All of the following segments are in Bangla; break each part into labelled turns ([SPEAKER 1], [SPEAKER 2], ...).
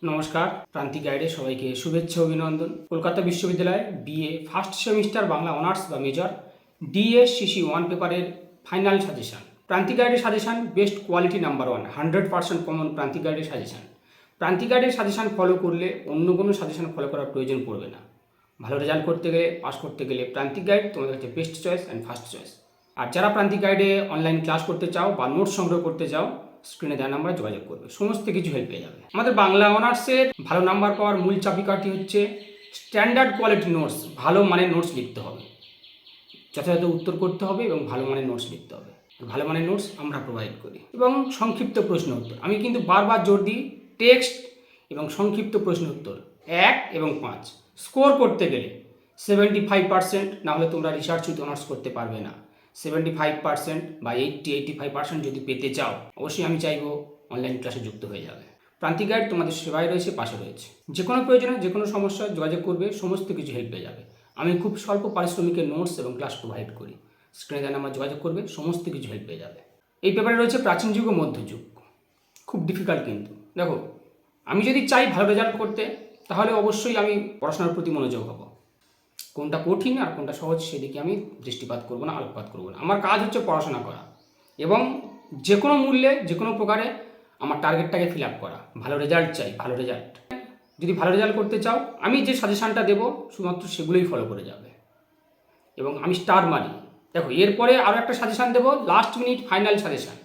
[SPEAKER 1] নমস্কার, প্রান্তিক গাইডে সবাইকে শুভেচ্ছা অভিনন্দন। কলকাতা বিশ্ববিদ্যালয় BA first semester Bangla honours বা মেজর ডিএসসিসি 1 পেপারের ফাইনাল সাজেশন। প্রান্তিক গাইডের suggestion best quality number 1, 100% common প্রান্তিক গাইডের সাজেশন। প্রান্তিক গাইডের সাজেশন ফলো করলে অন্য কোনো সাজেশন ফলো করার প্রয়োজন পড়বে না। ভালো রেজাল্ট করতে গেলে, পাস করতে গেলে প্রান্তিক গাইড তোমাদের কাছে best choice and first choice. আর যারা প্রান্তিক গাইডে অনলাইন ক্লাস করতে চাও বা নোট সংগ্রহ করতে চাও, স্ক্রিনে দেওয়া নাম্বারে যোগাযোগ করবে, সমস্ত কিছু হেল্প পেয়ে যাবে। আমাদের বাংলা অনার্সের ভালো নাম্বার পাওয়ার মূল চাবিকাঠি হচ্ছে স্ট্যান্ডার্ড কোয়ালিটি নোটস। ভালো মানের নোটস লিখতে হবে, যথাযথ উত্তর করতে হবে এবং ভালো মানের নোটস লিখতে হবে। ভালো মানের নোটস আমরা প্রোভাইড করি এবং সংক্ষিপ্ত প্রশ্ন উত্তর। আমি কিন্তু বারবার জোর দিই, টেক্সট এবং সংক্ষিপ্ত প্রশ্ন উত্তর 1 এবং 5 স্কোর করতে গেলে 75%, না হলে তোমরা রিসার্চ উইথ অনার্স করতে পারবে না। 75% বা 80-85% যদি পেতে চাও, অবশ্যই আমি চাইবো অনলাইন ক্লাসে যুক্ত হয়ে যাবে। প্রান্তিক গাইড তোমাদের সেবায় রয়েছে, পাশে রয়েছে। যে কোনো প্রয়োজনে, যে কোনো সমস্যা যোগাযোগ করবে, সমস্ত কিছু হেল্প পেয়ে যাবে। আমি খুব স্বল্প পারিশ্রমিকের নোটস এবং ক্লাস প্রোভাইড করি। স্ক্রিনে দেওয়া নাম্বার যোগাযোগ করবে, সমস্ত কিছু হেল্প পেয়ে যাবে। এই পেপারে রয়েছে প্রাচীন যুগ ও মধ্যযুগ। খুব ডিফিকাল্ট কিন্তু। দেখো, আমি যদি চাই ভালো রেজাল্ট করতে, তাহলে অবশ্যই আমি পড়াশোনার প্রতি মনোযোগ হব। কোনটা কঠিন আর কোনটা সহজ সেদিকে আমি দৃষ্টিপাত করবো না, আলোকপাত করবো না। আমার কাজ হচ্ছে পড়াশোনা করা এবং যে কোনো মূল্যে, যে কোনো প্রকারে আমার টার্গেটটাকে ফিল আপ করা। ভালো রেজাল্ট চাই, ভালো রেজাল্ট। যদি ভালো রেজাল্ট করতে চাও, আমি যে সাজেশানটা দেবো শুধুমাত্র সেগুলোই ফলো করে যাবে এবং আমি স্টার মারি। দেখো, এরপরে আরও একটা সাজেশান দেবো, লাস্ট মিনিট ফাইনাল সাজেশান।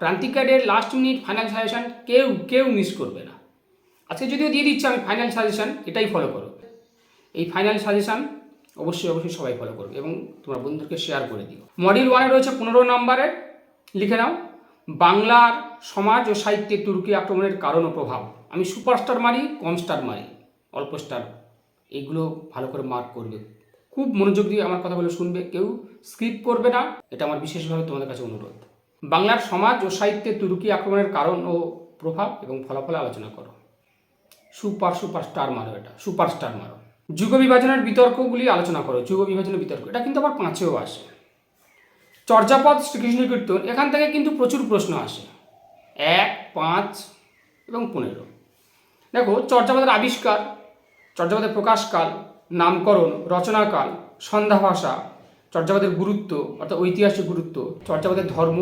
[SPEAKER 1] প্রান্তিক গাইডের লাস্ট মিনিট ফাইনাল সাজেশান কেউ মিস করবে না। আজকে যদিও দিয়ে দিচ্ছি আমি ফাইনাল সাজেশান, এটাই ফলো করো। এই ফাইনাল সাজেশান অবশ্যই সবাই ফলো করবে এবং তোমার বন্ধুদেরকে শেয়ার করে দিও। মডিউল 1 রয়েছে 15 নম্বরের, লিখে নাও, বাংলার সমাজ ও সাহিত্যে তুর্কি আক্রমণের কারণ ও প্রভাব। আমি সুপার স্টার মারি, কম স্টার মারি, অল্প স্টার, এইগুলো ভালো করে মার্ক করবে। খুব মনোযোগ দিয়ে আমার কথাগুলো শুনবে, কেউ স্কিপ করবে না, এটা আমার বিশেষভাবে তোমাদের কাছে অনুরোধ। বাংলার সমাজ ও সাহিত্যে তুর্কি আক্রমণের কারণ ও প্রভাব এবং ফলাফল আলোচনা করো। সুপার স্টার মারো, এটা সুপার স্টার মারো। যুগ বিভাজনের বিতর্কগুলি আলোচনা করো। যুগ বিভাজনের বিতর্ক, এটা কিন্তু আবার 5এও আসে। চর্যাপদ, শ্রীকৃষ্ণ কীর্তন, এখান থেকে কিন্তু প্রচুর প্রশ্ন আসে, 1, 5 এবং 15। দেখো, চর্যাপদের আবিষ্কার, চর্যাপদের প্রকাশকাল, নামকরণ, রচনাকাল, সন্ধ্যা ভাষা, চর্যাপদের গুরুত্ব অর্থাৎ ঐতিহাসিক গুরুত্ব, চর্যাপদের ধর্ম,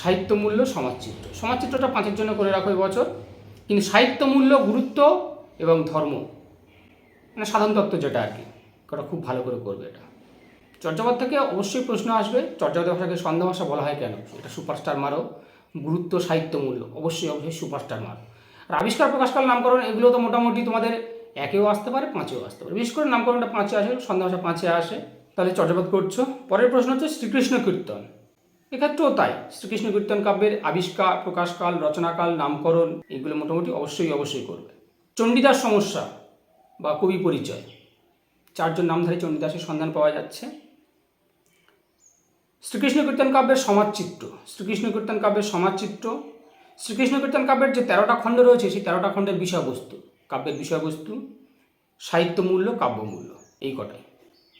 [SPEAKER 1] সাহিত্যমূল্য, সমাজচিত্র। সমাজচিত্রটা 5-এর জন্য করে রাখো এবছর, কিন্তু সাহিত্যমূল্য, গুরুত্ব এবং ধর্ম, মানে সাধারণ তত্ত্ব যেটা আর কি, ওটা খুব ভালো করে করবে। এটা চর্যাপদ থেকে অবশ্যই প্রশ্ন আসবে। চর্যাপদ ভাষাকে সন্ধ্যা ভাষা বলা হয় কেন, এটা সুপারস্টার মারো। গুরুত্ব, সাহিত্যমূল্য, অবশ্যই সুপারস্টার মারো। আর আবিষ্কার, প্রকাশকাল, নামকরণ, এগুলো তো মোটামুটি তোমাদের 1-এও আসতে পারে, 5-এও আসতে পারে। বিশেষ করে নামকরণটা 5-এ আসে, সন্ধ্যা ভাষা 5-এ আসে। তাহলে চর্যাপদ করছো। পরের প্রশ্ন হচ্ছে শ্রীকৃষ্ণ কীর্তন। এক্ষেত্রেও তাই, শ্রীকৃষ্ণ কীর্তন কাব্যের আবিষ্কার, প্রকাশকাল, রচনাকাল, নামকরণ, এগুলো মোটামুটি অবশ্যই করবে। চণ্ডীদাস সমস্যা বা কবি পরিচয়, 4জন নামধারী চণ্ডীদাসের সন্ধান পাওয়া যাচ্ছে। শ্রীকৃষ্ণ কীর্তন কাব্যের সমাজচিত্র, শ্রীকৃষ্ণ কীর্তন কাব্যের সমাজচিত্র। শ্রীকৃষ্ণ কীর্তন কাব্যের যে 13টা খণ্ড রয়েছে, সেই 13টা খণ্ডের বিষয়বস্তু, কাব্যের বিষয়বস্তু, সাহিত্যমূল্য, কাব্যমূল্য, এই কটাই।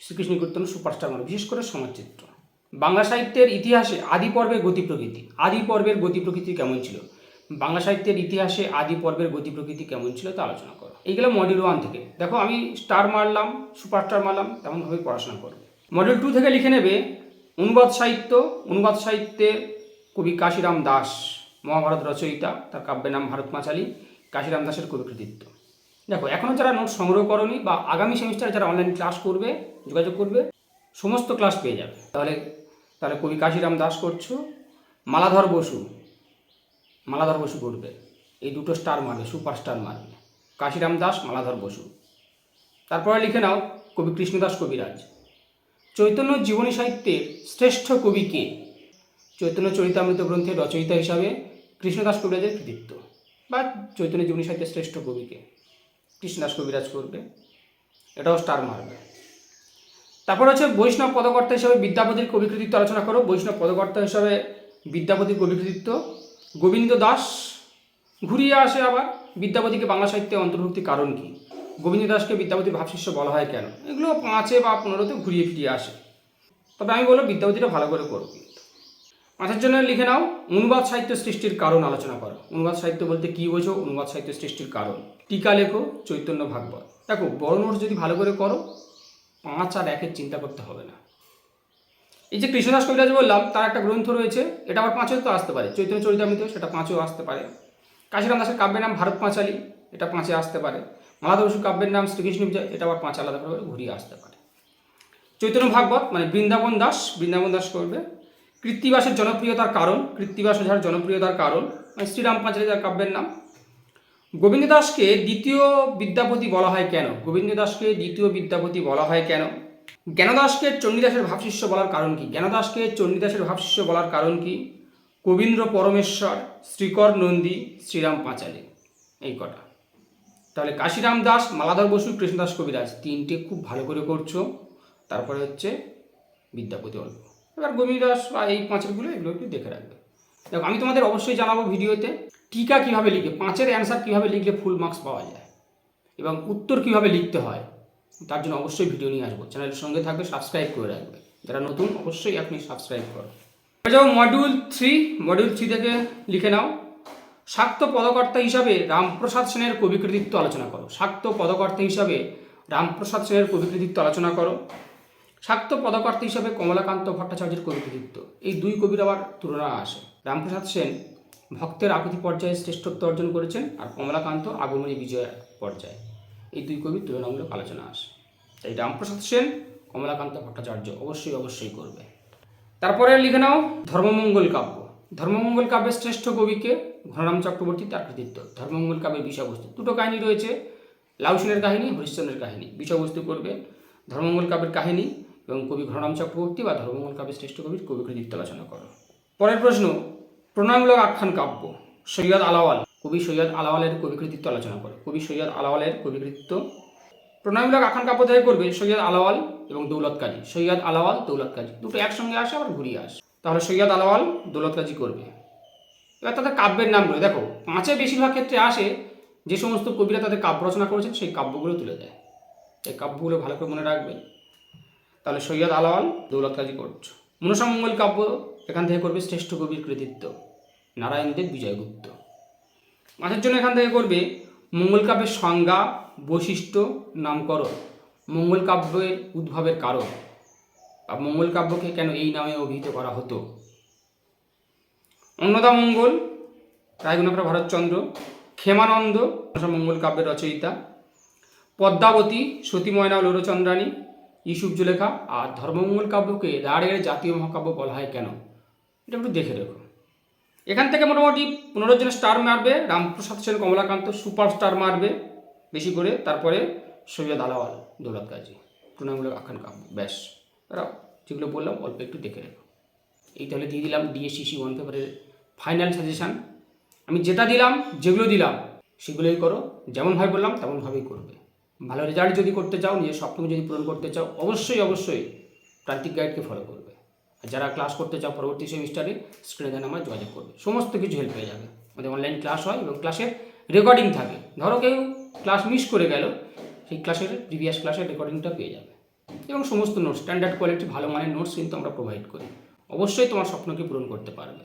[SPEAKER 1] শ্রীকৃষ্ণ কীর্তন সুপারস্টার মানে, বিশেষ করে সমাজচিত্র। বাংলা সাহিত্যের ইতিহাসে আদি পর্বের গতি প্রকৃতি, আদি পর্বের গতি প্রকৃতি কেমন ছিল, বাংলা সাহিত্যের ইতিহাসে আদি পর্বের গতি প্রকৃতি কেমন ছিল তা আলোচনা করো। এইগুলো মডিউল 1 থেকে। দেখো, আমি স্টার মারলাম, সুপার স্টার মারলাম, তেমনভাবে পড়াশোনা করবে। মডিউল 2 থেকে লিখে নেবে অনুবাদ সাহিত্য। অনুবাদ সাহিত্যে কবি কাশিরাম দাস, মহাভারত রচয়িতা, তার কাব্যের নাম ভারত পাঁচালী। কাশিরাম দাসের কবি কৃতিত্ব। দেখো, এখনও যারা নোট সংগ্রহ করনি বা আগামী সেমিস্টারে যারা অনলাইন ক্লাস করবে, যোগাযোগ করবে, সমস্ত ক্লাস পেয়ে যাবে। তাহলে কবি কাশিরাম দাস করছো। মালাধর বসু করবে, এই দুটো স্টার মারবে, সুপার স্টার মারবে। কাশিরাম দাস, মালাধর বসু। তারপরে লিখে নাও কবি কৃষ্ণদাস কবিরাজ। চৈতন্য জীবনী সাহিত্যের শ্রেষ্ঠ কবি কে? চৈতন্য চরিতামৃত গ্রন্থের রচয়িতা হিসাবে কৃষ্ণদাস কবিরাজের কৃতিত্ব, বা চৈতন্য জীবনী সাহিত্যের শ্রেষ্ঠ কবিকে কৃষ্ণদাস কবিরাজ করবে, এটাও স্টার মারবে। তারপর হচ্ছে বৈষ্ণব পদকর্তা হিসাবে বিদ্যাপতির কবি কৃতিত্ব আলোচনা করো। বৈষ্ণব পদকর্তা হিসাবে বিদ্যাপতির কবি কৃতিত্ব। গোবিন্দ দাস ঘুরিয়ে আসে আবার, বিদ্যাপতিকে বাংলা সাহিত্যে অন্তর্ভুক্তির কারণ কি, গোবিন্দ দাসকে বিদ্যাপতির ভাবশিষ্য বলা হয় কেন, এগুলো 5 বা 15 ঘুরিয়ে ফিরিয়ে আসে। তবে আমি বলবো বিদ্যাপতিটা ভালো করে করো কিন্তু। 5-এর জন্য লিখে নাও অনুবাদ সাহিত্য সৃষ্টির কারণ আলোচনা করো। অনুবাদ সাহিত্য বলতে কী বোঝো? অনুবাদ সাহিত্য সৃষ্টির কারণ। টিকা লেখো চৈতন্য ভাগবত। দেখো বড় নোটস যদি ভালো করে করো 5 আর 1-এর চিন্তা করতে হবে না। এই যে কৃষ্ণদাস কবিরাজ বললাম, তার একটা গ্রন্থ রয়েছে, এটা আবার 5-এও তো আসতে পারে। চৈতন্য চরিতামৃত, সেটা 5-এও আসতে পারে। কাশীরাম দাসের কাব্যের নাম ভারত পাঁচালী, এটা 5-এ আসতে পারে। মালাধর বসুর কাব্যের নাম শ্রীকৃষ্ণ বিজয়, এটা আবার 5 আলাদা করে ঘুরিয়ে আসতে পারে। চৈতন্য ভাগবত মানে বৃন্দাবন দাস করবে। কৃত্তিবাসের জনপ্রিয়তার কারণ, কৃত্তিবাস ওঝার জনপ্রিয়তার কারণ মানে শ্রীরাম পাঁচালী তার কাব্যের নাম। গোবিন্দ দাসকে দ্বিতীয় বিদ্যাপতি বলা হয় কেন? গোবিন্দ দাসকে দ্বিতীয় বিদ্যাপতি বলা হয় কেন? জ্ঞানদাসকে চণ্ডীদাসের ভাবশিষ্য বলার কারণ কি? জ্ঞানদাসকে চণ্ডীদাসের ভাবশিষ্য বলার কারণ কি? কবীন্দ্র পরমেশ্বর, শ্রীকর নন্দী, শ্রীরাম পাঁচালী, এই কটা। তাহলে কাশীরাম দাস, মালাধর বসু, কৃষ্ণদাস কবিরাজ, 3টে খুব ভালো করে করছো। তারপরে হচ্ছে বিদ্যাপতি অল্প। এবার গোবিন্দ দাস বা এই 5-এরগুলো এগুলো একটু দেখে রাখবে। দেখো আমি তোমাদের অবশ্যই জানাবো ভিডিওতে টিকা কীভাবে লিখবে, 5-এর অ্যান্সার কীভাবে লিখলে ফুল মার্কস পাওয়া যায় এবং উত্তর কীভাবে লিখতে হয়, তার জন্য অবশ্যই ভিডিও নিয়ে আসবো। চ্যানেলের সঙ্গে থাকবে, সাবস্ক্রাইব করে রাখবে। যারা নতুন অবশ্যই আপনি সাবস্ক্রাইব করো। যাও মডিউল 3 থেকে লিখে নাও শাক্ত পদকর্তা হিসাবে রামপ্রসাদ সেনের কবি কৃতিত্ব আলোচনা করো। শাক্ত পদকর্তা হিসাবে রামপ্রসাদ সেনের কবি কৃতিত্ব আলোচনা করো। শাক্ত পদকর্তা হিসাবে কমলাকান্ত ভট্টাচার্যের কবি কৃতিত্ব, এই 2 কবির আবার তুলনা আসে। রামপ্রসাদ সেন ভক্তের আকুতি পর্যায়ে শ্রেষ্ঠত্ব অর্জন করেছেন, আর কমলাকান্ত আগমনী বিজয় পর্যায়ে। এই 2 কবির তুলনামূলক আলোচনা আসে। তাই রামপ্রসাদ সেন, কমলাকান্ত ভট্টাচার্য অবশ্যই করবে। তারপরে লিখে নাও ধর্মমঙ্গল কাব্য। ধর্মমঙ্গল কাব্যের শ্রেষ্ঠ কবিকে? ঘনরাম চক্রবর্তী, তার কৃতিত্ব। ধর্মমঙ্গল কাব্যের বিষয়বস্তু 2টো কাহিনী রয়েছে, লাউ সেনের কাহিনী, হরিশ্চন্দ্রের কাহিনী। বিষয়বস্তু করবে ধর্মমঙ্গল কাব্যের কাহিনী এবং কবি ঘনরাম চক্রবর্তী বা ধর্মমঙ্গল কাব্যের শ্রেষ্ঠ কবির কবি কৃতিত্ব আলোচনা করো। পরের প্রশ্ন, প্রণয়মূলক আখ্যান কাব্য। সৈয়দ আলাওয়াল, কবি সৈয়দ আলাওয়ালের কবি কৃতিত্ব আলোচনা করো। কবি সৈয়দ আলাওয়ালের কবি কৃতিত্ব। প্রণয়মূলক আখ্যান কাব্য থেকে করবে সৈয়দ আলাওয়াল এবং দৌলত কাজী। সৈয়দ আলাওয়াল, দৌলত কাজী, 2টো একসঙ্গে আসে আবার ঘুরিয়ে আসে। তাহলে সৈয়দ আলাওয়াল, দৌলত কাজী করবে। এবার তাদের কাব্যের নামগুলো দেখো, 5-এ বেশিরভাগ ক্ষেত্রে আসে যে সমস্ত কবিরা তাদের কাব্য রচনা করেছেন সেই কাব্যগুলো তুলে দেয়। এই কাব্যগুলো ভালো করে মনে রাখবে। তাহলে সৈয়দ আলাওয়াল, দৌলত কাজী করছো। মনসামঙ্গল কাব্য এখান থেকে করবে শ্রেষ্ঠ কবির কৃতিত্ব, নারায়ণদেব, বিজয়গুপ্ত। 5-এর জন্য এখান থেকে করবে মঙ্গল কাব্যের সংজ্ঞা, বৈশিষ্ট্য, নামকরণ, মঙ্গল কাব্যের উদ্ভবের কারণ, বা মঙ্গল কাব্যকে কেন এই নামে অভিহিত করা হতো। অন্নদামঙ্গল, রায়গুণাকর ভরতচন্দ্র, ক্ষেমানন্দ মঙ্গল কাব্যের রচয়িতা, পদ্মাবতী, সতী ময়না ও লোরচন্দ্রানী, ইউসুফ জুলেখা। আর ধর্মমঙ্গল কাব্যকে রাঢ়ের জাতীয় মহাকাব্য বলা হয় কেন, এটা একটু দেখে রেখো। এখান থেকে মোটামুটি 15 জন স্টার মারবে। রামপ্রসাদ সেন, কমলাকান্ত সুপার স্টার মারবে বেশি করে। তারপরে সৈয়দ আলাওয়াল, দৌলত কাজী, প্রণয়মূলক আখ্যান কাব্য। ব্যাস, তারা যেগুলো বললাম অল্প একটু দেখে রেখো। এই তাহলে দিয়ে দিলাম ডিএসসিসি 1 পেপারের ফাইনাল সাজেশান। আমি যেটা দিলাম, যেগুলো দিলাম সেগুলোই করো, যেমনভাবে বললাম তেমনভাবেই করবে। ভালো রেজাল্ট যদি করতে চাও, নিজের স্বপ্নকে যদি পূরণ করতে চাও, অবশ্যই প্রান্তিক গাইডকে ফলো করবে। আর যারা ক্লাস করতে চাও পরবর্তী সেমিস্টারে, স্ক্রিনে দেন আমার যোগাযোগ করবে, সমস্ত কিছু হেল্প পেয়ে যাবে। আমাদের অনলাইন ক্লাস হয় এবং ক্লাসের রেকর্ডিং থাকে। ধরো কেউ ক্লাস মিস করে গেল, সেই ক্লাসের প্রিভিয়াস ক্লাসের রেকর্ডিংটা পেয়ে যাবে এবং সমস্ত নোটস, স্ট্যান্ডার্ড কোয়ালিটি ভালো মানের নোটস কিন্তু আমরা প্রোভাইড করি। অবশ্যই তোমার স্বপ্নকে পূরণ করতে পারবে।